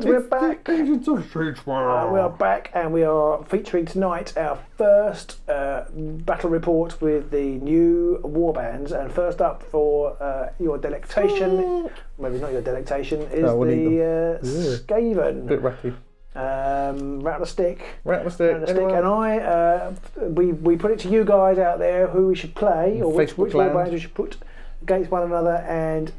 friends, we're back. Agents of Shadespire. We are back, and we are featuring tonight our first battle report with the new warbands. And first up for your delectation, maybe not your delectation, is the Skaven. Bit ratty. Ratmestic. Ratmestic. And we put it to you guys out there who we should play, or which warbands we should put against one another, and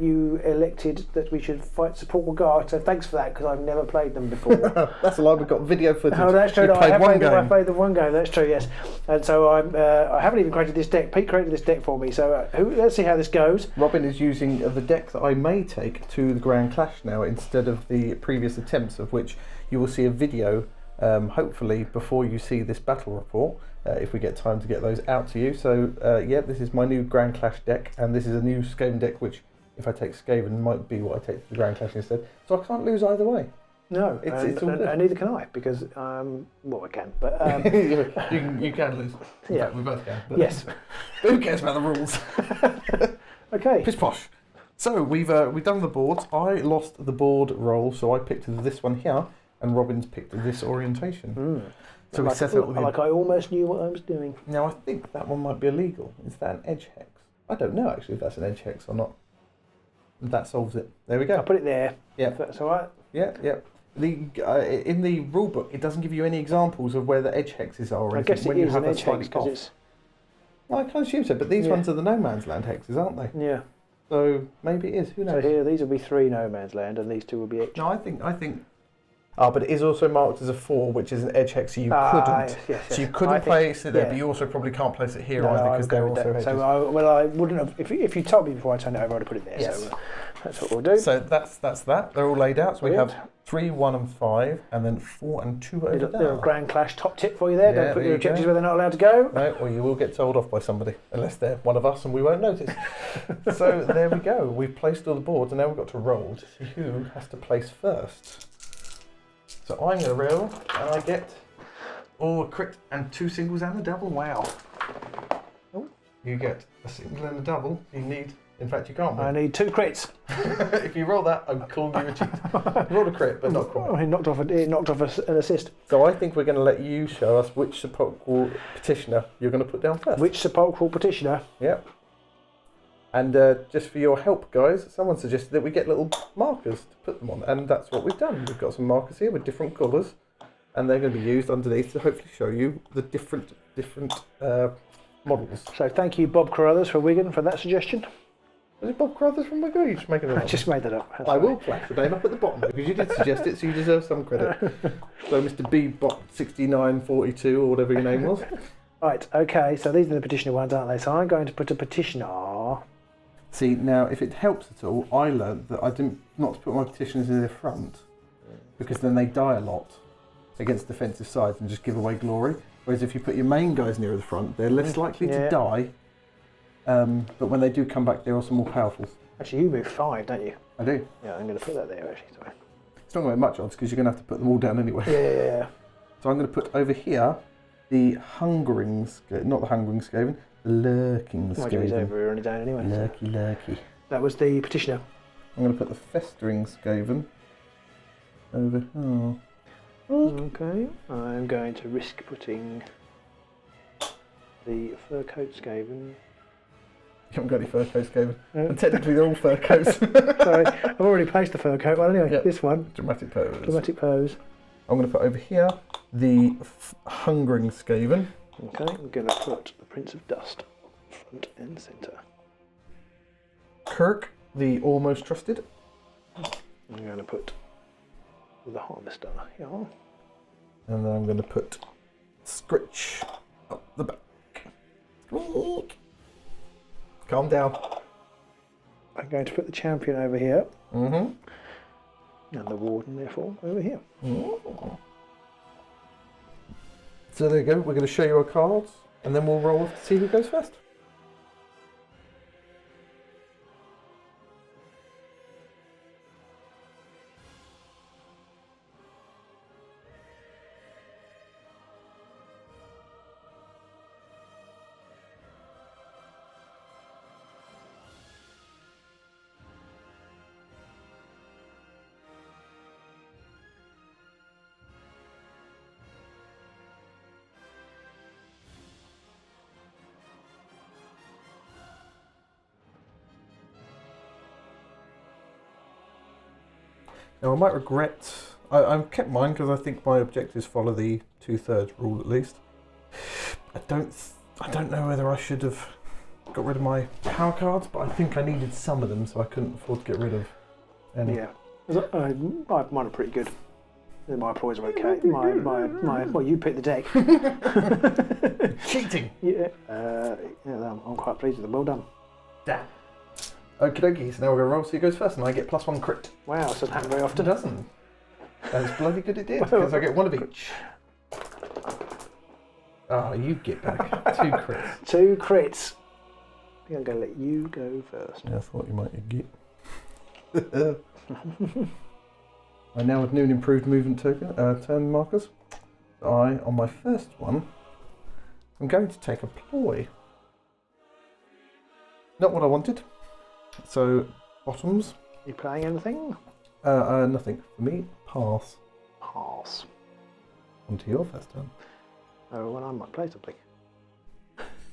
you elected that we should fight Sepulchral Guard. So thanks for that, because I've never played them before. That's a lie. We've got video footage. Oh, that's true. I played the one game. That's true. Yes. And so I haven't even created this deck. Pete created this deck for me. So let's see how this goes. Robin is using the deck that I may take to the Grand Clash now, instead of the previous attempts, of which you will see a video hopefully before you see this battle report, if we get time to get those out to you. So yeah, this is my new Grand Clash deck, and this is a new Skaven deck, which if I take Skaven might be what I take to the Grand Clash instead. So I can't lose either way. No, it's all good. And neither can I, because well, I can, but you can lose. Yeah, we both can. But yes. But who cares about the rules? Okay. Pish posh. So we've done the boards. I lost the board roll, so I picked this one here, and Robin's picked this orientation. So we set up with like I almost knew what I was doing. Now I think that one might be illegal. Is that an edge hex? I don't know actually if that's an edge hex or not. That solves it. There we go. I'll put it there. Yeah. If that's all right. Yeah, yeah. In the rule book, it doesn't give you any examples of where the edge hexes are. Or I guess when it you is have an a edge slightly hex because off. it's. Well, I can't assume so, but these ones are the no man's land hexes, aren't they? Yeah. So maybe it is. Who knows? So here, these will be 3 no man's land, and these 2 will be edge. No, I think. Ah, but it is also marked as a 4, which is an edge hex, so you couldn't. Yes. So you couldn't place it there, but you also probably can't place it here either, because they're also hedges. So I wouldn't have. If you told me before I turned it over, I'd have put it there. Yes. So that's what we'll do. So that's that. They're all laid out. So we have 3, 1, and 5, and then 4 and 2 over there. Little Grand Clash top tip for you there. Yeah, Don't put there your you objectives go. where they're not allowed to go. No, or you will get told off by somebody, unless they're one of us and we won't notice. So there we go. We've placed all the boards, and now we've got to roll to see who has to place first. So I'm going to roll, and I get a crit and 2 singles and a double. Wow. Oh, you get a single and a double. You need, in fact, you can't win. I need 2 crits. If you roll that, I'm calling you a cheat. Roll a crit, but not quite. It knocked off an assist. So I think we're going to let you show us which Sepulchral petitioner you're going to put down first. Which Sepulchral petitioner? Yep. And just for your help, guys, someone suggested that we get little markers to put them on, and that's what we've done. We've got some markers here with different colours, and they're going to be used underneath to hopefully show you the different models. So thank you, Bob Carruthers, for Wigan, for that suggestion. Was it Bob Carruthers from Wigan? You just making it up? I just made that up. That's I right. will flash the name up at the bottom because you did suggest it, so you deserve some credit. So Mr. Bbot6942 or whatever your name was. Right, okay, so these are the petitioner ones, aren't they? So I'm going to put a petitioner. See, now if it helps at all, I learned that I didn't not to put my petitioners in the front because then they die a lot against defensive sides and just give away glory. Whereas if you put your main guys near the front, they're less likely to die. But when they do come back, they're also more powerful. Actually, you move 5, don't you? I do. Yeah, I'm going to put that there, actually. Sorry. It's not going to make much odds because you're going to have to put them all down anyway. Yeah. So I'm going to put over here the hungering, not the hungering Skaven, the lurking My job is Skaven. over, we're only down anyway. Lurky. That was the petitioner. I'm going to put the festering Skaven over here. Okay, I'm going to risk putting the fur coat Skaven. You haven't got any fur coats, Skaven. And technically they're all fur coats. Sorry, I've already placed the fur coat one anyway. This one. Dramatic pose. Dramatic pose. I'm going to put over here the hungering Skaven. Okay, I'm going to put the Prince of Dust front and centre. Kirk, the almost trusted. I'm going to put the Harvester here. And then I'm going to put Skritch up the back. Squeak. Calm down. I'm going to put the Champion over here. Mm-hmm. And the Warden, therefore, over here. Mm. So there you go. We're going to show you our cards, and then we'll roll to see who goes first. Now I might regret. I've kept mine because I think my objectives follow the 2/3 rule at least. I don't know whether I should have got rid of my power cards, but I think I needed some of them, so I couldn't afford to get rid of any. Yeah, mine are pretty good. My ploys are okay. Well, you picked the deck. Cheating. Yeah, I'm quite pleased with them. Well done. Damn. Okie dokie, so now we're going to roll, so he goes first, and I get +1 crit. Wow, this doesn't happen very often. It doesn't. And it's bloody good it did, because I get one of each. You get back 2 crits. 2 crits. I think I'm going to let you go first. Yeah, I thought you might get. I now have new and improved movement turn markers. On my first one, I'm going to take a ploy. Not what I wanted. So, bottoms. You playing anything? Nothing. For me, pass. Pass. On to your first turn. Oh, well, I might play something.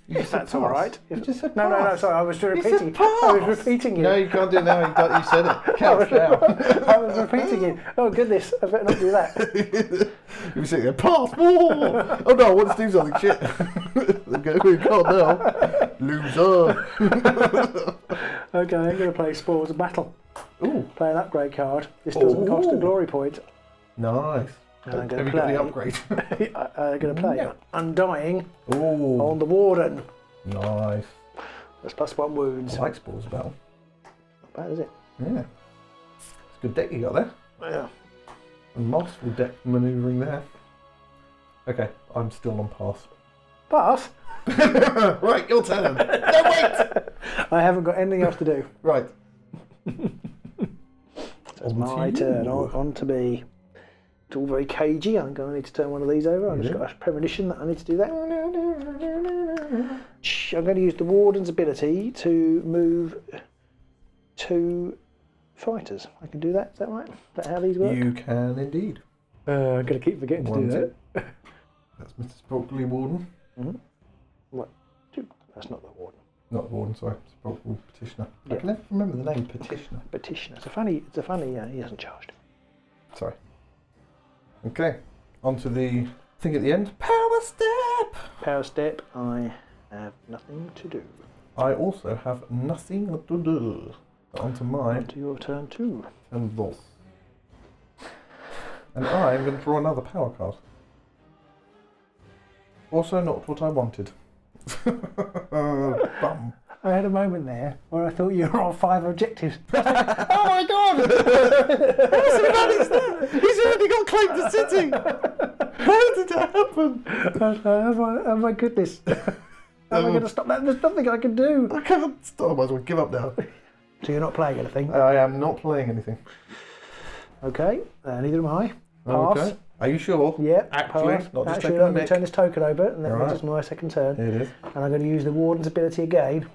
If that's all right. You just said no, sorry, I was repeating. I was repeating you. No, you can't do it now. You said it. Count down. I was repeating you. Oh goodness, I better not do that. You were sitting there, pass more. Oh no, I want to do something. Shit. We can't now. Loser. Okay, I'm going to play Spores of Battle. Ooh. Play an upgrade card. This doesn't cost a glory point. Nice. And I'm Have going you to got play. the upgrade? I'm going to play No. Undying Ooh. on the Warden. Nice. That's +1 wounds. I like Spores of Battle. Not bad, is it? Yeah. It's a good deck you got there. Yeah. A masterful deck manoeuvring there. Okay, I'm still on pass. Pass? Right, your turn. No, wait! I haven't got anything else to do. Right. So it's my turn. On to me. It's all very cagey. I think I need to turn one of these over. I've just got a premonition that I need to do that. I'm going to use the Warden's ability to move 2 fighters. I can do that. Is that right? Is that how these work? You can indeed. I'm going to keep forgetting to do that. That's Mr. Sepulchral Warden. Mm-hmm. What? That's not the Warden. Not the Warden, sorry. Sepulchral Petitioner. Yeah. I can never remember the name Petitioner. Petitioner. It's a funny. He hasn't charged. Sorry. Okay. On to the thing at the end. Power Step! Power Step. I have nothing to do. I also have nothing to do. Onto mine. On to your turn too. And thus. And I am going to draw another power card. Also not what I wanted. Bum. I had a moment there where I thought you were on 5 objectives. Oh my god! How so bad is that? He's already got claim to city! How did that happen? Oh my goodness. How am I going to stop that? There's nothing I can do. I can't stop. I might as well give up now. So you're not playing anything? I am not playing anything. Okay, neither am I. Pass. Okay. Are you sure? Yeah, Actually, pass. not just Actually, taking I'm the going to turn this token over, and that Right. means it's my second turn. It is. And I'm going to use the Warden's ability again.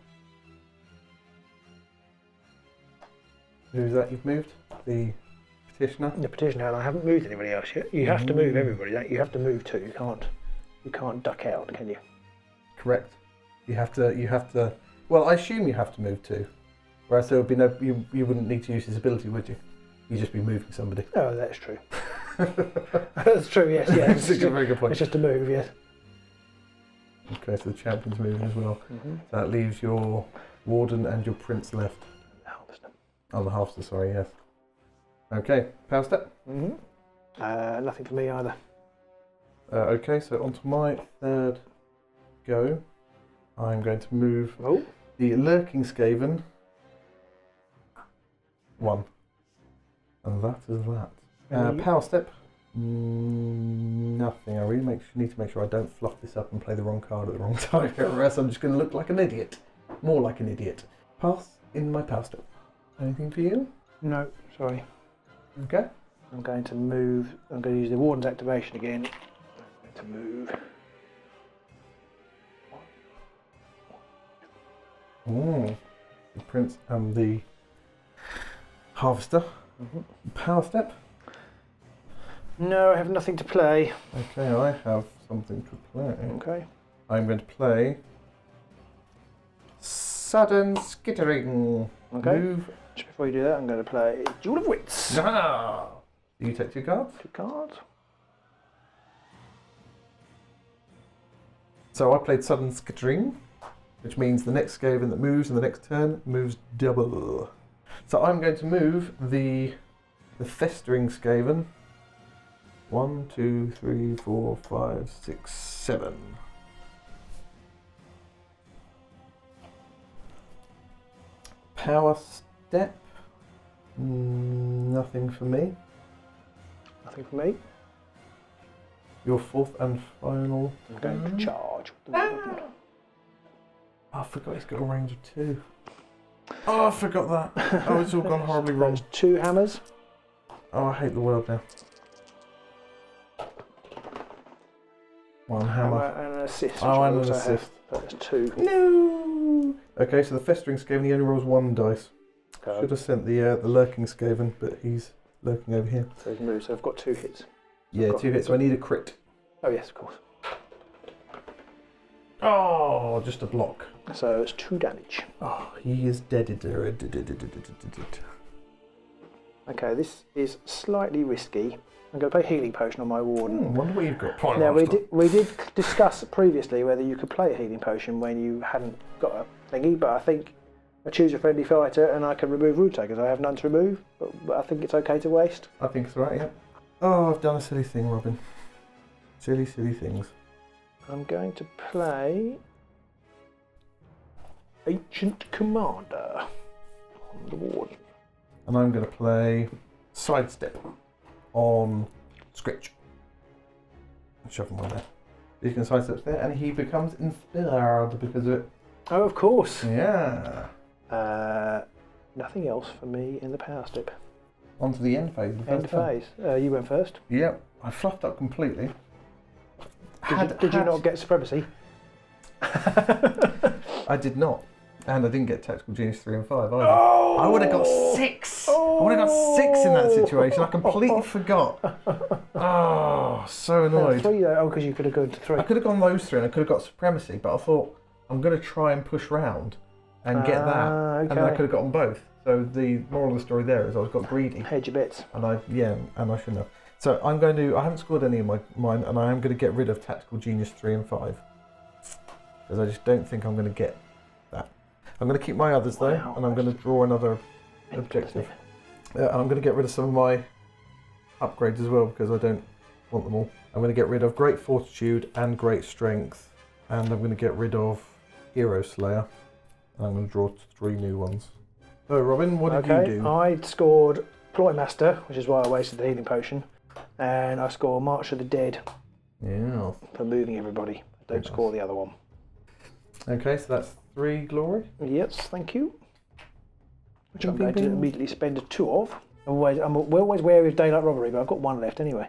Who's that you've moved? The Petitioner? The Petitioner, and I haven't moved anybody else yet. You have to move everybody. You have to move too. You can't duck out, can you? Correct. You have to. Well, I assume you have to move too. Whereas there would be no. You wouldn't need to use his ability, would you? You'd just be moving somebody. Oh, that's true. That's true. Yes. That's a very good point. It's just a move. Yes. Okay, so the champion's moving as well. Mm-hmm. So that leaves your Warden and your Prince left. Oh, the Halfster, sorry, yes. Okay, power step. Mm-hmm. Nothing for me either. Okay, so onto my third go. I'm going to move the Lurking Skaven 1. And that is that. Power step. Nothing. I really need to make sure I don't fluff this up and play the wrong card at the wrong time, or else I'm just going to look like an idiot. More like an idiot. Pass in my power step. Anything for you? No, sorry. Okay. I'm going to move. I'm going to use the Warden's activation again. I'm going to move. The Prince and the Harvester. Power step. No, I have nothing to play. Okay, I have something to play. Okay. I'm going to play Sudden Skittering. Okay. Move. Just before you do that, I'm going to play Duel of Wits. Ah! You take 2 cards. 2 cards. So I played Sudden Skittering, which means the next Skaven that moves in the next turn moves double. So I'm going to move the Festering Skaven. 1, 2, 3, 4, 5, 6, 7. Power Step. Nothing for me. Nothing for me. Your 4th and final. I'm going to charge. Oh, I forgot he's got a range of 2. Oh, I forgot that. Oh, it's all gone horribly wrong. There's 2 hammers. Oh, I hate the world now. 1 hammer. And an assist. Oh, which I and an also assist. have, but there's 2. No! Okay, so the Festering Skaven, he only rolls 1 dice. Okay. Should have sent the Lurking Skaven, but he's lurking over here. So he's moved. So I've got 2 hits. Yeah, 2 hits, so I need a crit. Oh yes, of course. Oh, just a block. So it's 2 damage. Oh, he is dead. Okay, this is slightly risky. I'm going to play Healing Potion on my Warden. Wonder what you've got. Point Now we did discuss previously whether you could play a Healing Potion when you hadn't got a thingy, but I think I choose a friendly fighter and I can remove Rune Takers. I have none to remove, but I think it's okay to waste. I think it's right, yeah. Oh, I've done a silly thing, Robin. Silly things. I'm going to play Ancient Commander on the Warden. And I'm going to play Sidestep on Skritch. Shove him on there. He can sidestep there and he becomes inspired because of it. Oh, of course. Yeah. Nothing else for me in the power step. On to the end phase. End phase. You went first. Yep. I fluffed up completely. Did you not get Supremacy? I did not. And I didn't get Tactical Genius 3 and 5 either. Oh! I would have got 6! I would have got 6 in that situation. I completely forgot. Oh, so annoyed. 3 though. Oh, because you could have gone to 3. I could have gone those 3 and I could have got Supremacy, but I thought I'm going to try and push round and get that. Okay. And then I could have gotten both. So the moral of the story there is I got greedy. Hedge your bets. And I shouldn't have. So I haven't scored any of mine, and I am going to get rid of Tactical Genius 3 and 5. Because I just don't think I'm going to get that. I'm going to keep my others though, and I'm going to draw another objective. And I'm going to get rid of some of my upgrades as well, because I don't want them all. I'm going to get rid of Great Fortitude and Great Strength, and I'm going to get rid of Hero Slayer. And I'm going to draw 3 new ones. So Robin, what did you do? I scored Ploy Master, which is why I wasted the Healing Potion, and I scored March of the Dead. Yeah. For moving everybody. I don't score the other one. Okay, so that's 3 glory. Yes, thank you. Which I'm going to immediately spend 2 of. We're always wary of Daylight Robbery, but I've got 1 left anyway.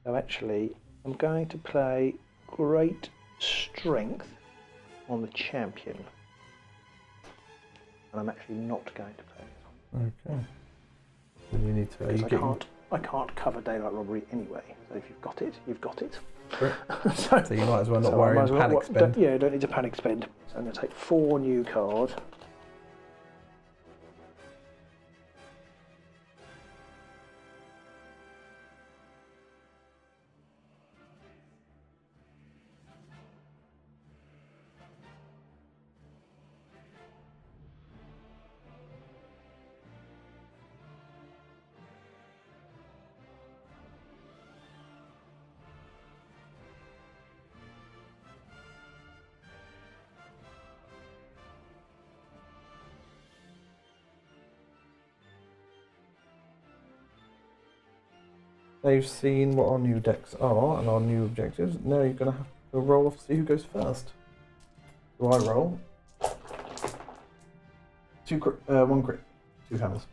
So actually, I'm going to play Great Strength on the Champion. And I'm actually not going to play this one. Okay. Then you need to. Because I can't cover Daylight Robbery anyway. So if you've got it, you've got it. so you might as well not worry and panic spend. Yeah, don't need to panic spend. So I'm going to take 4 new cards. They've seen what our new decks are and our new objectives. Now you're going to have to roll off to see who goes first. So I roll 2 crit, 1 crit, 2 hammers.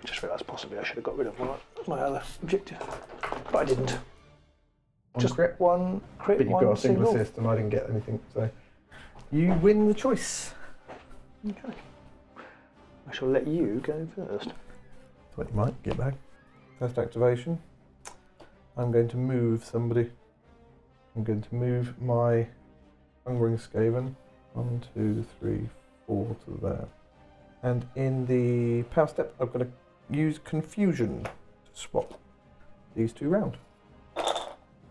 Just realised possibly I should have got rid of my other objective, but I didn't. 1 Just crit. 1 crit, But you've 1 got a single single. assist and I didn't get anything, so you win the choice. Okay. I shall let you go first. That's what you might get back. First activation. I'm going to move somebody. I'm going to move my Hungering Skaven. 1, 2, 3, 4 to there. And in the power step, I've got to use confusion to swap these two round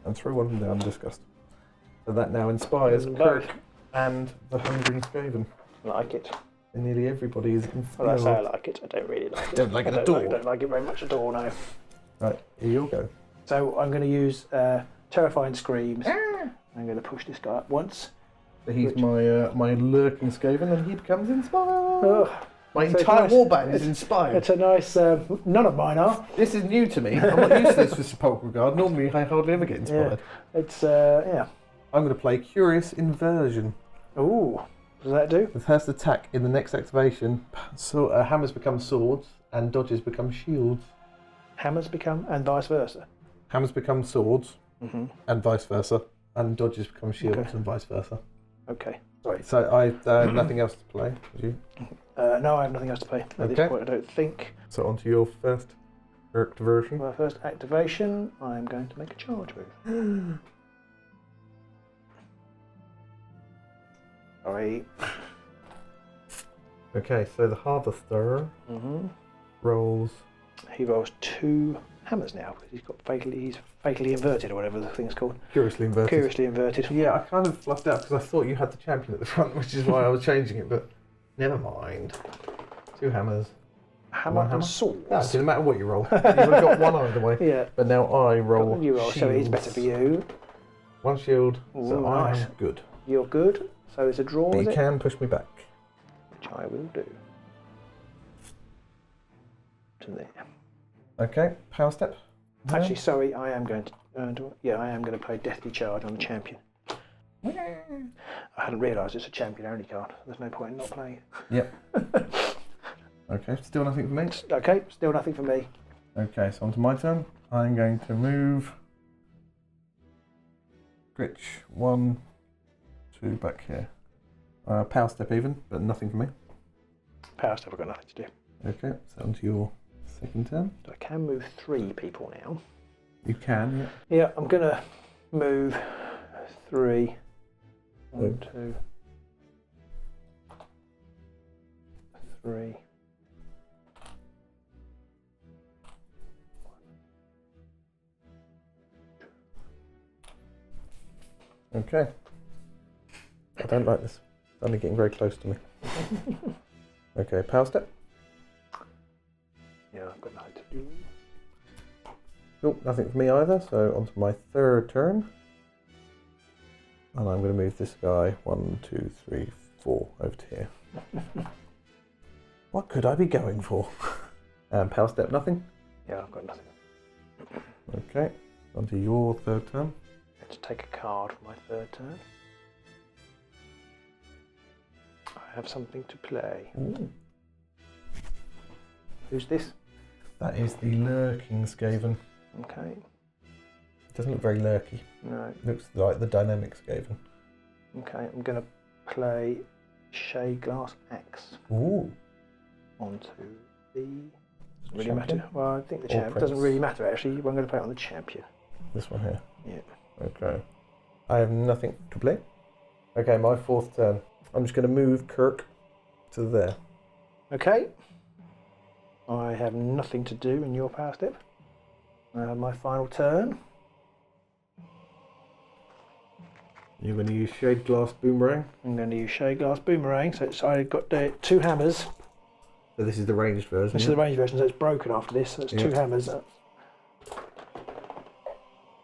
and throw one of them down in disgust. So that now inspires Kirk and the Hungry Skaven. Like it. And nearly everybody is inspired. Well, I say I like it. I don't really like it. Don't like it at all. I don't like it very much at all, no. Right, here you go. So I'm going to use Terrifying Screams. I'm going to push this guy up once. So he's my lurking Skaven, and he becomes inspired. My So entire nice. warband is inspired. It's a nice... none of mine are. This is new to me. I'm not used to this for Sepulchral Guard. Normally I hardly ever get inspired. Yeah. It's, yeah. I'm going to play Curious Inversion. Ooh. What does that do? The first attack in the next activation, so hammers become swords and dodges become shields. Hammers become, and vice versa. Hammers become swords and vice versa, and dodges become shields and vice versa. Okay. Sorry. So I nothing else to play. Did you? No, I have nothing else to play at this point, I don't think. So on to your first activation. My first activation, I'm going to make a charge move. Sorry. Okay, so the harvester rolls. He rolls 2 hammers now because he's fatally inverted or whatever the thing's called. Curiously inverted. Curiously inverted. Yeah, I kind of fluffed out because I thought you had the champion at the front, which is why I was changing it, but never mind. 2 hammers. Hammer hammer? and swords. No, it doesn't matter what you roll. You've got one either way. Yeah. But now I roll. You roll, so it is better for you. 1 shield, Ooh, so I nice. am good. You're good. So it's a draw, But is you it? can push me back. Which I will do. To there. Okay, power step. Actually, sorry, I am going to... I am going to play Deathly Charge on the champion. I hadn't realised it's a champion only card. There's no point in not playing it. Yep. Okay, still nothing for me. Okay, still nothing for me. Okay, so on to my turn. I'm going to move Skritch 1, 2 back here. Power step even, but nothing for me. Power step, I've got nothing to do. Okay, so on to your second turn. So I can move 3 people now. You can, yeah. Yeah, I'm going to move 3. 1, 2, 3. Okay. I don't like this. It's only getting very close to me. Okay, power step. Yeah, I've got nothing to do. Cool, nothing for me either, so on to my third turn. And I'm going to move this guy 1, 2, 3, 4 over to here. What could I be going for? Power step, nothing. Yeah, I've got nothing. Okay, on to your third turn. Let's take a card for my third turn. I have something to play. Ooh. Who's this? That is the lurking Skaven. Okay. It doesn't look very lurky. No. It looks like the dynamic Skaven. Okay, I'm going to play Shade Glass Axe Ooh. onto the... Doesn't really Champion? matter. Well, I think the Or champion doesn't prince? really matter actually. I'm going to play it on the champion. This one here. Yeah. Okay. I have nothing to play. Okay, my fourth turn. I'm just going to move Kirk to there. Okay. I have nothing to do in your power step. I have my final turn. You're going to use Shade Glass Boomerang. I'm going to use Shade Glass Boomerang. So I've got 2 hammers. So this is the ranged version. This is the range version, so it's broken after this. So it's 2 hammers.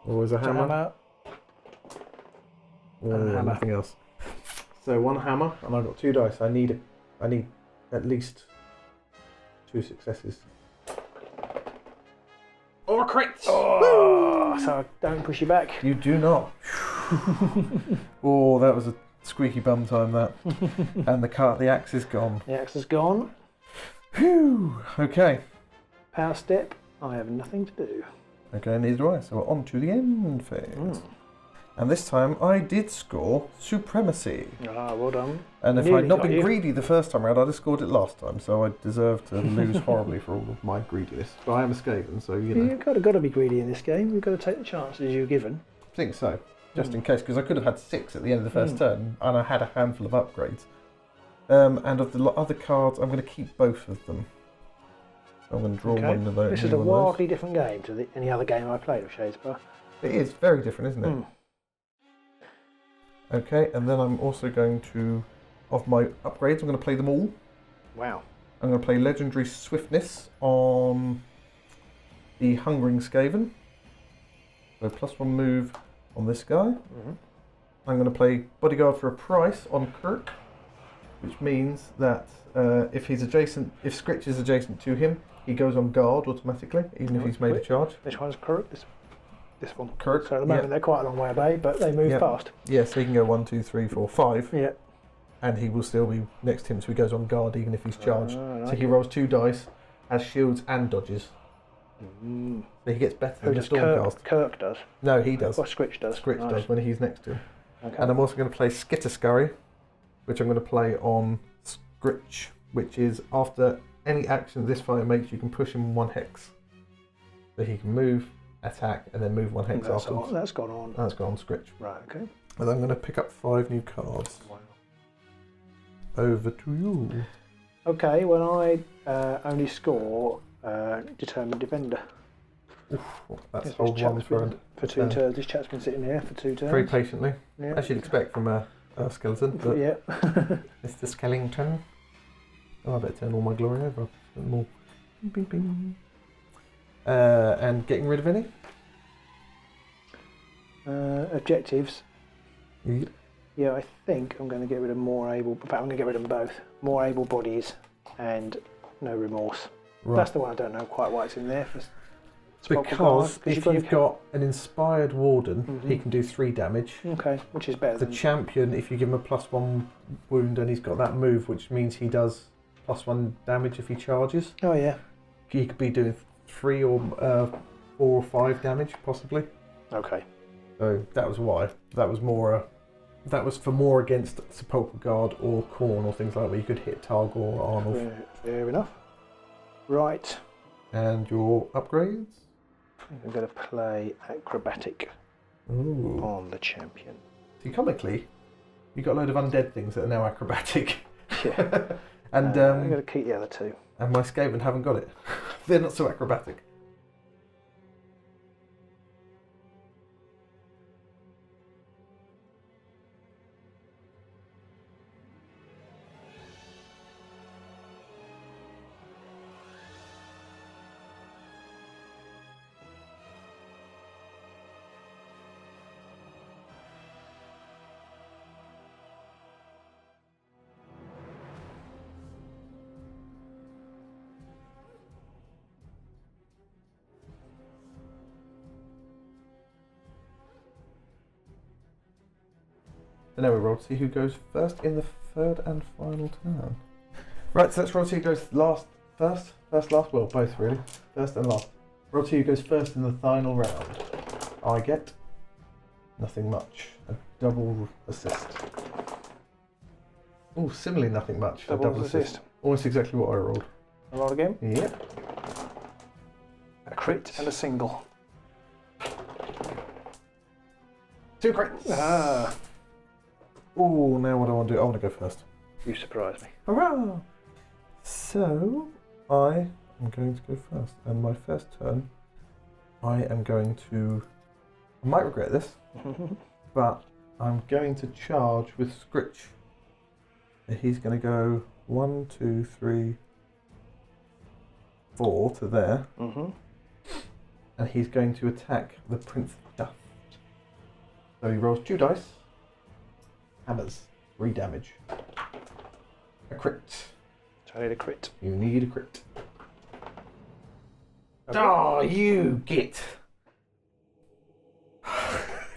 Always a It's a hammer. hammer. Hammer. Nothing else. So 1 hammer, and I've got 2 dice. I need at least 2 successes. Or a crit! Oh, so I don't push you back. You do not. Oh, that was a squeaky bum time, that. And the axe is gone. The axe is gone. Phew. Okay. Power step. I have nothing to do. Okay, neither do I. So we're on to the end phase. And this time I did score Supremacy. Ah, well done. And if Nearly I'd not got been you. greedy the first time around, I'd have scored it last time. So I deserve to lose horribly for all of my greediness. But I am a Skaven, so you know. You've got to be greedy in this game. You've got to take the chances you're given. I think so. Just in case, because I could have had 6 at the end of the first turn, and I had a handful of upgrades. And of the other cards, I'm going to keep both of them. I'm going to draw one of those. This is a wildly different game to any other game I played of Shadespire. It is very different, isn't it? Mm. Okay, and then I'm also going to, of my upgrades, I'm going to play them all. Wow. I'm going to play Legendary Swiftness on the Hungering Skaven. So +1 move on this guy. Mm-hmm. I'm going to play Bodyguard for a price on Kirk, which means that if Skritch is adjacent to him, he goes on guard automatically, even if he's made a charge. Which one's Kirk? This one. Kirk. So at the moment they're quite a long way away, but they move fast. Yeah, so he can go 1, 2, 3, 4, 5. Yeah. And he will still be next to him, so he goes on guard even if he's charged. Like so he rolls 2 dice, has shields and dodges. So he gets better than the Stormcast. Kirk does? No, he does. Or Skritch does? Skritch does when he's next to him. Okay. And I'm also going to play Skitterscurry, which I'm going to play on Skritch, which is after any action this fighter makes, you can push him 1 hex. So he can move, attack, and then move 1 hex afterwards. That's gone on. That's gone on Skritch. Right, okay. And I'm going to pick up 5 new cards. Wow. Over to you. Okay, when I only score Determined Defender. Oof, that's Yes, hold one for 2 turns. This chap's been sitting here for 2 turns. very patiently, Yeah. as you'd expect from a skeleton. But Yeah. Mr. Skellington. Oh, I better turn all my glory over. More. Bing, bing, bing. And getting rid of any? Objectives. Yep. Yeah, I think I'm going to get rid of more able. In fact, I'm going to get rid of them both. More able bodies and no remorse. Right. That's the one I don't know quite why it's in there. For Sepulchral Guard, Because if you've got an inspired warden, he Mhm. can do 3 damage. Okay, which is better The than champion, if you give him a +1 wound and he's got that move, which means he does +1 damage if he charges. Oh yeah. He could be doing 3 or 4 or 5 damage possibly. Okay. So that was why. That was more. That was for more against Sepulchral Guard or Khorne or things like that, where you could hit Targ or Arnulf. Fair enough. Right. And your upgrades? I think I'm going to play acrobatic Ooh. on the champion. See, comically, you got a load of undead things that are now acrobatic. Yeah. And I'm going to keep the other 2. and my Skaven haven't got it. They're not so acrobatic. So now we roll to see who goes first in the 3rd and final turn. Right, so let's roll to see who goes first, last, well, both really, first and last. Roll to see who goes first in the final round. I get nothing much, a double assist. Oh, similarly nothing much, a double assist. Almost exactly what I rolled. A roll again. Yep. A crit and a single. 2 crits. Ah, Oh, now what do I want to do? I want to go first. you surprised me. Hurrah! So, I am going to go first. And my first turn, I am going to... I might regret this, but I'm going to charge with Skritch. He's going to go 1, 2, 3, 4 to there. And he's going to attack the Prince of Dust. So he rolls 2 dice. Hammers, 3 damage. A crit. So I need a crit. You need a crit. Okay. Oh, you git!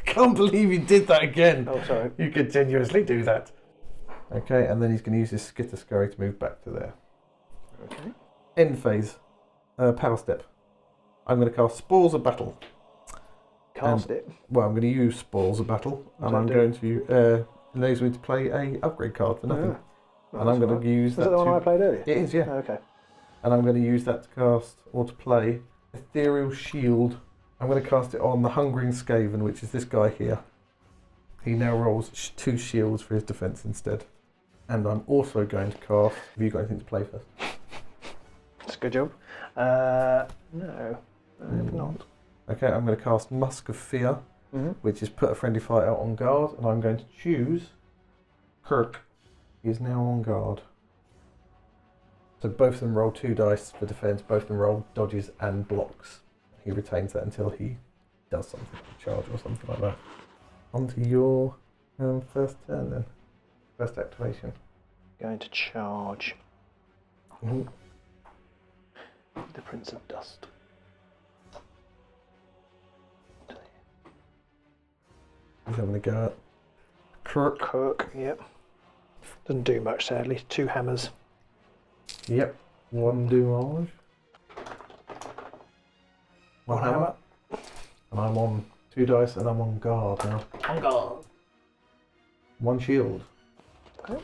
Can't believe you did that again. Oh, sorry. You continuously do that. Okay, and then he's going to use his Skitterscurry to move back to there. Okay. End phase. Power step. I'm going to cast Spores of Battle. Cast it. Well, I'm going to use Spores of Battle, and I'm going to allows me to play a upgrade card for nothing. Oh, And I'm going to use that. Was that the one I played earlier? It is, yeah. Oh, okay. And I'm going to use that to cast or to play Ethereal Shield. I'm going to cast it on the Hungering Skaven, which is this guy here. He now rolls 2 shields for his defense instead. And I'm also going to cast. Have you got anything to play first? Good job. No, I have not. Okay, I'm going to cast Musk of Fear, which is put a friendly fighter on guard, and I'm going to choose Kirk. He is now on guard. So both of them roll 2 dice for defense, both of them roll dodges and blocks. He retains that until he does something, charge or something like that. On to your first turn then. First activation. Going to charge Mhm. the Prince of Dust. He's having a go at Kirk. Yep. Doesn't do much, sadly. 2 hammers. Yep. 1 damage. 1 hammer. And I'm on 2 dice and I'm on guard now. On guard. 1 shield. Okay.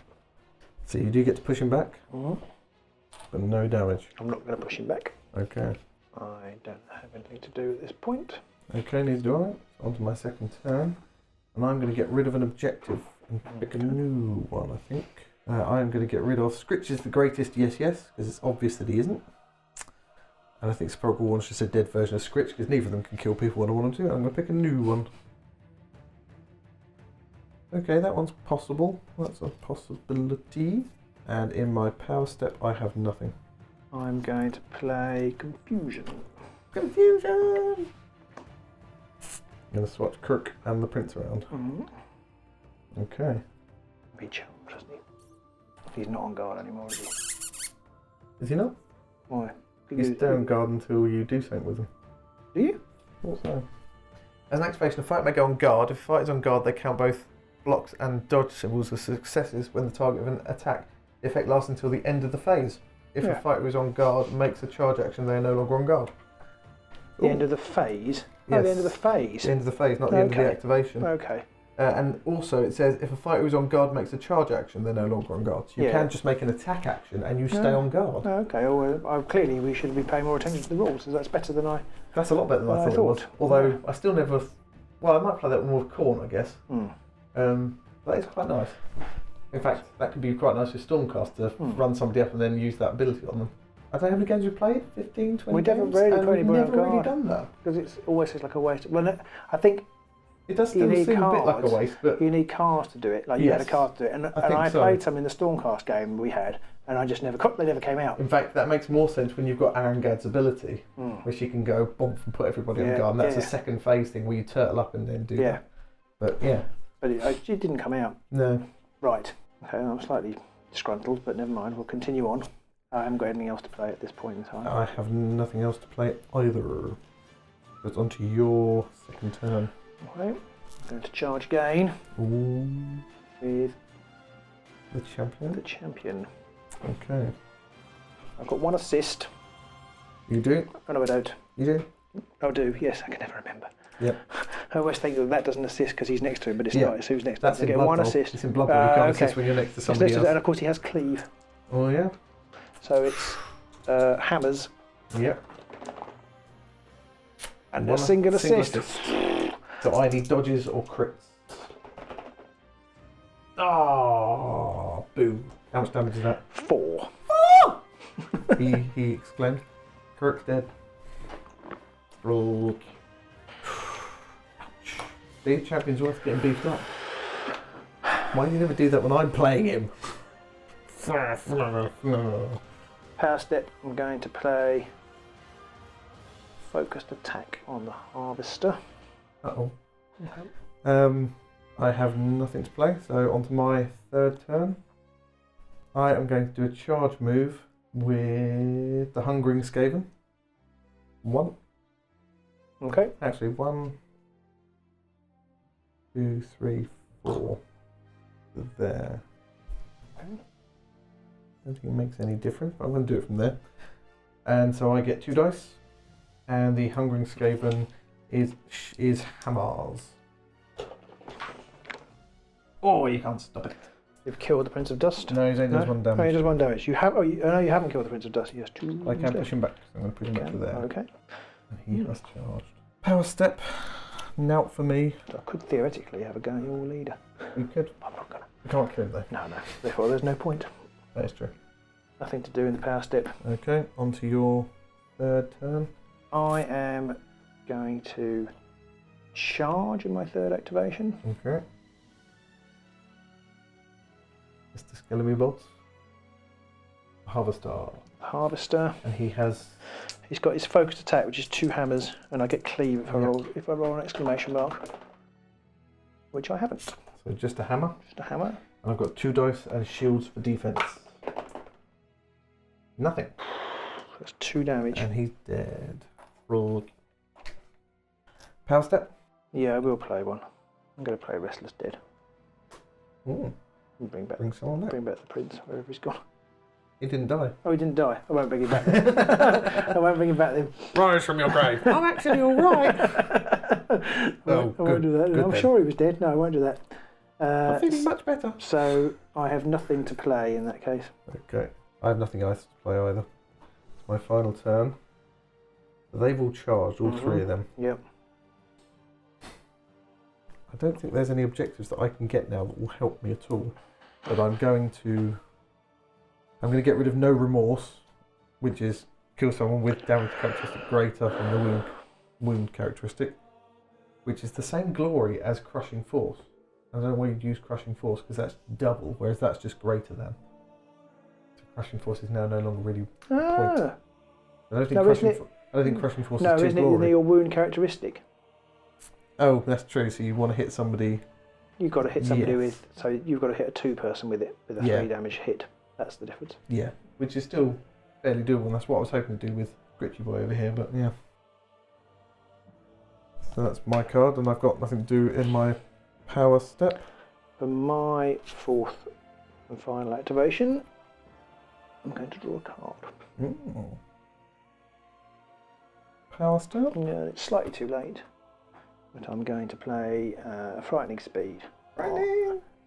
So you do get to push him back, but no damage. I'm not going to push him back. Okay. I don't have anything to do at this point. Okay, neither do I. On to my second turn. And I'm going to get rid of an objective and pick a new one, I think. I'm going to get rid of Skritch is the greatest, yes, because it's obvious that he isn't. And I think Sepulchral Guard is just a dead version of Skritch, because neither of them can kill people when I want them to. I'm going to pick a new one. Okay, that one's possible. That's a possibility. And in my power step, I have nothing. I'm going to play Confusion. Confusion! I'm going to swatch Kirk and the Prince around. Okay. Be charged, doesn't he? He's not on guard anymore, is he? Is he not? Why? He's stay on guard until you do something with him. Do you? What's that? As an activation, a fighter may go on guard. If a fighter is on guard, they count both blocks and dodge symbols as successes when the target of an attack. The effect lasts until the end of the phase. If a fighter is on guard and makes a charge action, they are no longer on guard. The end of the phase? Yes. Oh, the end of the phase? The end of the phase, not the end of the activation. Okay. And also it says if a fighter who's on guard makes a charge action, they're no longer on guard. So you can just make an attack action and you stay on guard. Okay, well, clearly we should be paying more attention to the rules, so that's better than I... That's a lot better than I thought it was. Although I still never... Well, I might play that one with Khorne, I guess. That is quite nice. In fact, that could be quite nice with Stormcast to run somebody up and then use that ability on them. I don't know how many games we've played? 15, 20 We games? never really played We've never really done that. Because it's always like a waste. Well, I think it does still seem a bit like a waste, but you need cards to do it. Like you had a card to do it, and I played some in the Stormcast game we had, and I just never they never came out. In fact, that makes more sense when you've got Arangad's ability, which you can go bump and put everybody on guard. And that's a second phase thing where you turtle up and then do that. But but it didn't come out. No. Right. Okay, I'm slightly disgruntled, but never mind. We'll continue on. I haven't got anything else to play at this point in time. I have nothing else to play either. It's on to your second turn. Okay. I'm going to charge again. With the champion. The champion. Okay. I've got 1 assist. You do? Oh no, I don't. You do? I do. Yes, I can never remember. Yep. I always think that doesn't assist because he's next to him, but it's not. It's who's next to him. That's in get Blood 1 Bowl. assist. It's in Blood Bowl. You can't assist when you're next to somebody else. And of course he has cleave. Oh yeah. So it's hammers. Yep. And a single assist. So I need dodges or crits. Oh, boo. How much damage is that? 4. Oh! he exclaimed. Kirk's dead. Ouch. The champion's worth getting beefed up. Why do you never do that when I'm playing him? Power step, I'm going to play focused attack on the harvester. Uh-oh. I have nothing to play, so on to my third turn. I am going to do a charge move with the Hungering Skaven. 1. Okay. Actually, 1, 2, 3, 4. There. I don't think it makes any difference, but I'm going to do it from there. And so I get 2 dice, and the Hungering Skaven is hammers. Oh, you can't stop it. You've killed the Prince of Dust. No, he only does 1 damage. Oh, he does 1 damage. You have. Oh, no, you haven't killed the Prince of Dust. He has 2. I can push him back. So I'm going to push him back to there. Okay. And he has charged. Power step. Nout for me. I could theoretically have a go at your leader. You could. I'm not gonna. You can't kill him though. No. Therefore, there's no point. That is true. Nothing to do in the power step. Okay, on to your third turn. I am going to charge in my third activation. Okay. Mr. Skeleton Bolts. Harvester. And he's got his focused attack, which is 2 hammers, and I get cleave if I roll an exclamation mark, which I haven't. So just a hammer. Just a hammer. And I've got 2 dice and shields for defense. Nothing. That's 2 damage. And he's dead. Roll. Power step. Yeah, I will play one. I'm going to play Restless Dead. Ooh. And bring someone back. Bring back the prince, wherever he's gone. He didn't die. Oh, he didn't die. I won't bring him back then. I won't bring him back then. Rise from your grave. I'm actually all right. I won't do that. I'm sure he was dead. No, I won't do that. I'm feeling much better. So I have nothing to play in that case. Okay. I have nothing else to play either. It's my final turn. They've all charged, all 3 of them. Yep. I don't think there's any objectives that I can get now that will help me at all. But I'm going to get rid of No Remorse, which is kill someone with damage characteristic greater than the wound characteristic, which is the same glory as Crushing Force. I don't know why you'd use Crushing Force because that's double, whereas that's just greater than. So Crushing Force is now no longer really point. I don't think Crushing Force is too isn't glory. it your wound characteristic? Oh, that's true. So you want to hit somebody. You've got to hit somebody with. So you've got to hit a 2-person with it with a 3 damage hit. That's the difference. Yeah, which is still fairly doable. And that's what I was hoping to do with Gritchy Boy over here. But yeah. So that's my card, and I've got nothing to do in my power step. For my 4th and final activation, I'm going to draw a card. Ooh. Power step? Yeah, it's slightly too late. But I'm going to play Frightening Speed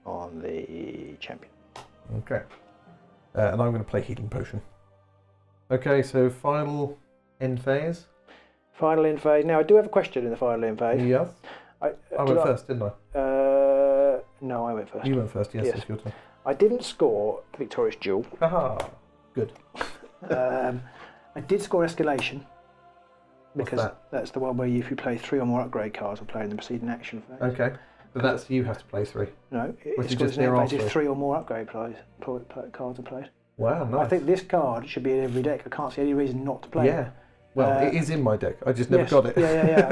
on the champion. Okay. And I'm going to play Healing Potion. Okay, so final end phase. Final end phase. Now, I do have a question in the final end phase. Yes. I went first, didn't I? No, I went first. You went first, yes. It's your turn. I didn't score Victorious Duel. Haha, good. I did score Escalation. Because What's that? That's the one where if you play 3 or more upgrade cards, will play in the preceding action phase. Okay, but that's you have to play 3. No, it's just near phase if 3 or more upgrade cards are played. Wow, nice. I think this card should be in every deck. I can't see any reason not to play it. Well, it is in my deck. I just never got it. Yeah.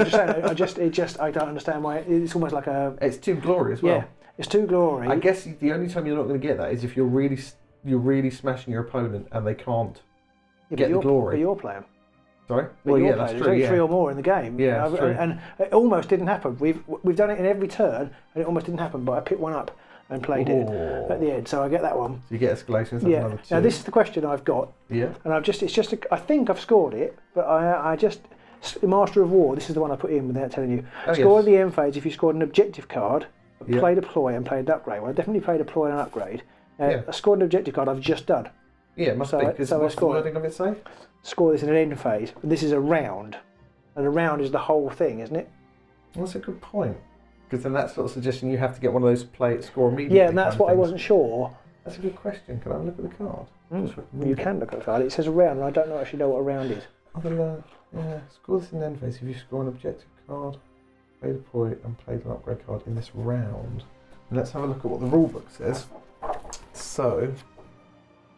I'm just saying. I don't understand why. It's almost like a. It's 2 glory as well. Yeah, it's 2 glory. I guess the only time you're not going to get that is if you're really smashing your opponent and they can't get the glory. But you're playing. Sorry. But well, yeah, that's true. There's only 3 or more in the game. Yeah, that's true. And it almost didn't happen. We've done it in every turn, and it almost didn't happen. But I picked one up and played it at the end, so I get that one. So you get escalations. Yeah. Another 2. Now this is the question I've got. Yeah. And I think I've scored it, but I just Master of War. This is the one I put in without telling you. Score the end phase if you scored an objective card, played a ploy and played an upgrade. Well, I definitely played a ploy and an upgrade. I scored an objective card I've just done. Yeah, it must be. Because what's the wording of it say? Score this in an end phase. This is a round, and a round is the whole thing, isn't it? Well, that's a good point. Because then that's sort of suggesting you have to get one of those score immediately. Yeah, and that's what I wasn't sure. That's a good question. Can I look at the card? You can look at the card. It says a round, and I don't actually know what a round is. Score this in end phase if you score an objective card, played a ploy, and played an upgrade card in this round. And let's have a look at what the rulebook says. So.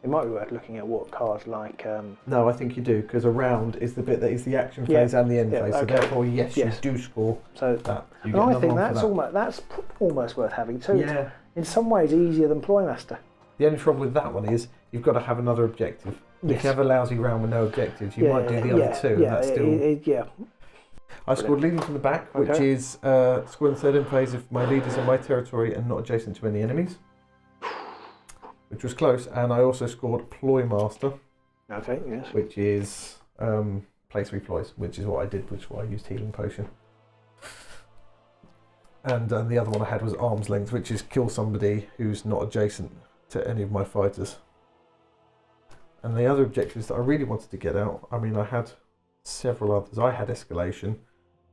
It might be worth looking at what cards like. No, I think you do, because a round is the bit that is the action phase and the end phase. So therefore, yes, you do score that. And I think that's almost worth having too. Yeah. In some ways, easier than Ploymaster. The only trouble with that one is you've got to have another objective. Yes. If you have a lousy round with no objectives, you might do the other 2. And that's still. I scored leading from the back, which is scoring the third end phase if my leaders are my territory and not adjacent to any enemies. Which was close, and I also scored Ploy Master. Okay, yes. Which is play 3 ploys, which is what I did, which is why I used Healing Potion. And the other one I had was Arm's Length, which is kill somebody who's not adjacent to any of my fighters. And the other objectives that I really wanted to get out, I mean, I had several others. I had Escalation,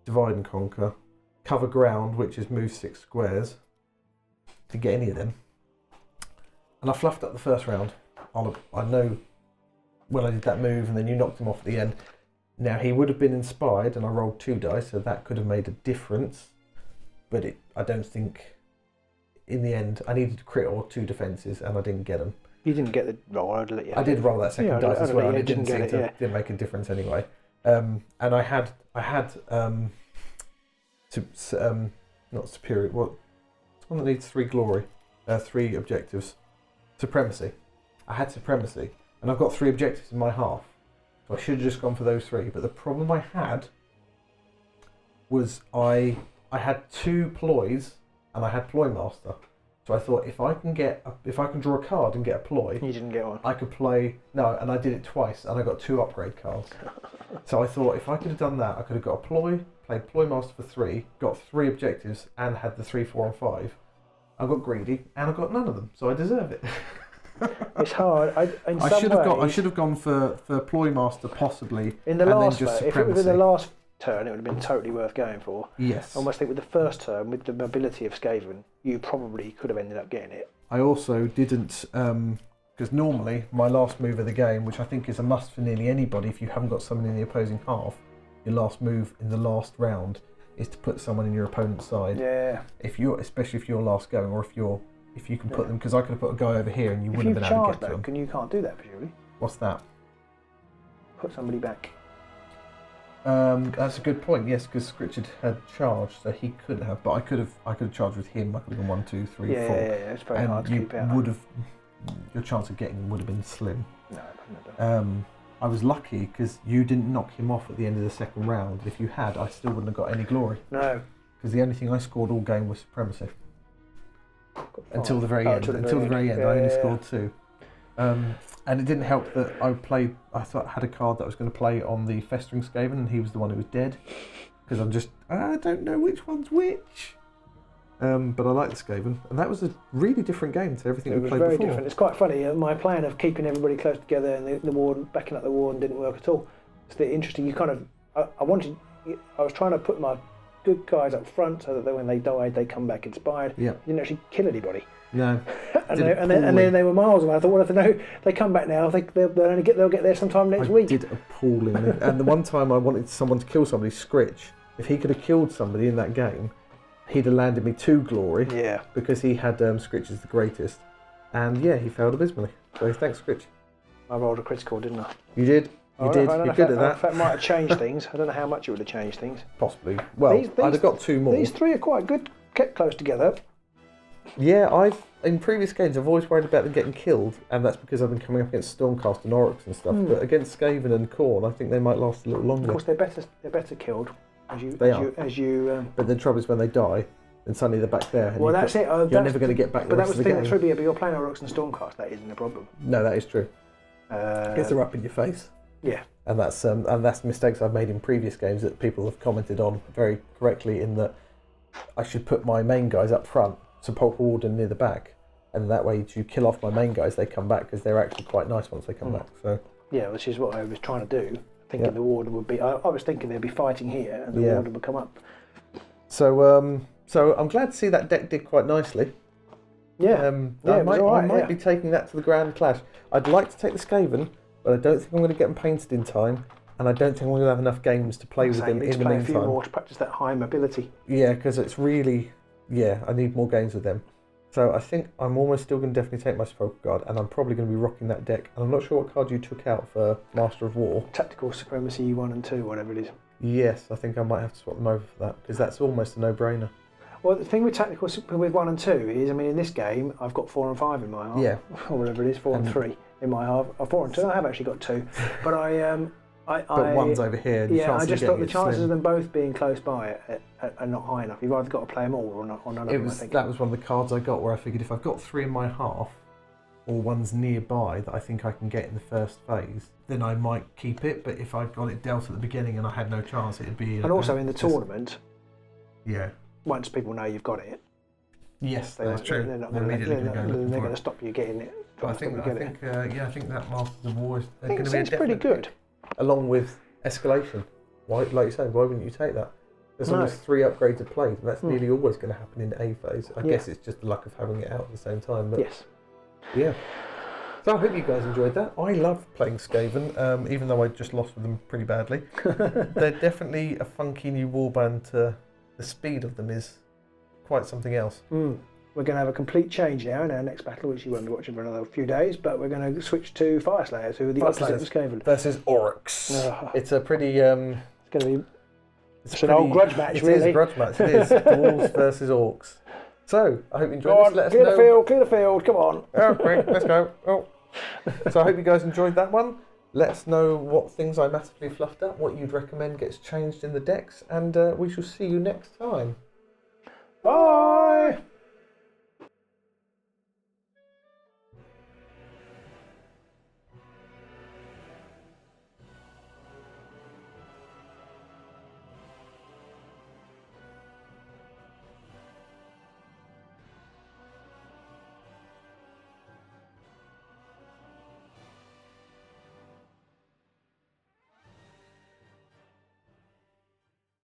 Divide and Conquer, Cover Ground, which is move 6 squares. Didn't get any of them. And I fluffed up the first round. I know when I did that move, and then you knocked him off at the end. Now, he would have been inspired, and I rolled 2 dice, so that could have made a difference. But I don't think, in the end, I needed a crit or 2 defences, and I didn't get them. You didn't get the roll, I'd let you. I did roll that second dice as well, and it didn't make a difference anyway. And I had not superior, what? It's one that needs 3 glory, 3 objectives. Supremacy. I had supremacy, and I've got 3 objectives in my half. So I should have just gone for those 3. But the problem I had was I had 2 ploys, and I had ploy master. So I thought if I can draw a card and get a ploy, you didn't get one. I could play and I did it twice, and I got 2 upgrade cards. So I thought if I could have done that, I could have got a ploy, played ploy master for 3, got 3 objectives, and had the 3, 4, and 5. I got greedy, and I got none of them, so I deserve it. It's hard. I should have gone for ploy master possibly. In the last turn, if it was in the last turn, it would have been totally worth going for. Yes. I almost think with the first turn, with the mobility of Skaven, you probably could have ended up getting it. I also didn't, because normally my last move of the game, which I think is a must for nearly anybody, if you haven't got someone in the opposing half, your last move in the last round is to put someone in your opponent's side. Yeah. Especially if you're last going, or if you can put them, because I could have put a guy over here and you wouldn't have been able to get to him. You can't do that, presumably. What's that? Put somebody back. That's a good point. Yes, because Skritch had charged, so he couldn't have. But I could have charged with him. I could have gone 1, 2, 3, 4. Yeah, it's very hard to keep out. Your chance of getting him would have been slim. No. I was lucky because you didn't knock him off at the end of the second round. If you had, I still wouldn't have got any glory. No. Because the only thing I scored all game was supremacy. Until the very end. I only scored 2. And it didn't help that I had a card that I was going to play on the Festering Skaven, and he was the one who was dead. Because I don't know which one's which. But I like the Skaven, and that was a really different game to everything we played before. It was very different. It's quite funny. My plan of keeping everybody close together and the warden, backing up the warden, didn't work at all. It's interesting. You kind of, I was trying to put my good guys up front so that when they died, they come back inspired. Yeah. You didn't actually kill anybody. No. and then they were miles away. I thought, well, if they come back now, I think they'll get there sometime next week. Did appallingly. And the one time I wanted someone to kill somebody, Skritch, if he could have killed somebody in that game, he'd have landed me 2 glory. Yeah. Because he had Skritch as the greatest. And yeah, he failed abysmally. So thanks, Skritch. I rolled a critical, didn't I? You did. You're good at that. That might have changed things. I don't know how much it would have changed things. Possibly. Well, I'd have got 2 more. These 3 are quite good, kept close together. Yeah, in previous games I've always worried about them getting killed, and that's because I've been coming up against Stormcast and Oryx and stuff. But against Skaven and Khorne, I think they might last a little longer. Of course, they're better killed as you. But the trouble is when they die, then suddenly they're back there. Well, that's it. You're never going to get back. But that was the thing that's true. But you're playing Oryx and Stormcast. That isn't a problem. No, that is true. Because they're up in your face. Yeah. And that's mistakes I've made in previous games that people have commented on very correctly. In that, I should put my main guys up front, Sepulchral Guard near the back, and that way you kill off my main guys, they come back because they're actually quite nice once they come back. So yeah, which is what I was trying to do. Thinking the warden would be. I was thinking they'd be fighting here, and the warden would come up. So I'm glad to see that deck did quite nicely. Yeah, I might be taking that to the Grand Clash. I'd like to take the Skaven, but I don't think I'm going to get them painted in time, and I don't think I'm going to have enough games to play with them in the meantime. A few more to practice that high mobility. Yeah, because it's really, I need more games with them. So I think I'm almost still going to definitely take my Sepulchral Guard, and I'm probably going to be rocking that deck. And I'm not sure what card you took out for Master of War. Tactical Supremacy 1 and 2, whatever it is. Yes, I think I might have to swap them over for that, because that's almost a no-brainer. Well, the thing with Tactical with 1 and 2 is, I mean, in this game, I've got 4 and 5 in my half. Yeah. Or whatever it is, 4 and 3 in my half. 4 and 2, I have actually got 2. But but one's over here. I just thought the chances of them both being close by are not high enough. You've either got to play them all or none of them, I think. That was one of the cards I got where I figured if I've got 3 in my half, or one's nearby that I think I can get in the first phase, then I might keep it. But if I got it dealt at the beginning and I had no chance, it'd be... And also in the tournament, yeah, once people know you've got it... Yes, that's true. They're not going to stop you getting it. But I think that Masters of War is going to be it's pretty good. Along with Escalation. Why, like you say, why wouldn't you take that? There's almost 3 upgrades of plays, and that's nearly always going to happen in A phase. I guess it's just the luck of having it out at the same time. But yes. Yeah. So I hope you guys enjoyed that. I love playing Skaven, even though I just lost with them pretty badly. They're definitely a funky new warband. The speed of them is quite something else. We're going to have a complete change now in our next battle, which you won't be watching for another few days, but we're going to switch to Fire Slayers, who are the opposite of Skaven. Versus Orcs. It's a pretty... it's going to be... It's an old grudge match, really. It is a grudge match, it is. Dwarves versus Orcs. So, I hope you enjoyed this. Let us know. Clear the field, come on. Oh, quick, let's go. Oh. So I hope you guys enjoyed that one. Let us know what things I massively fluffed up, what you'd recommend gets changed in the decks, and we shall see you next time. Bye!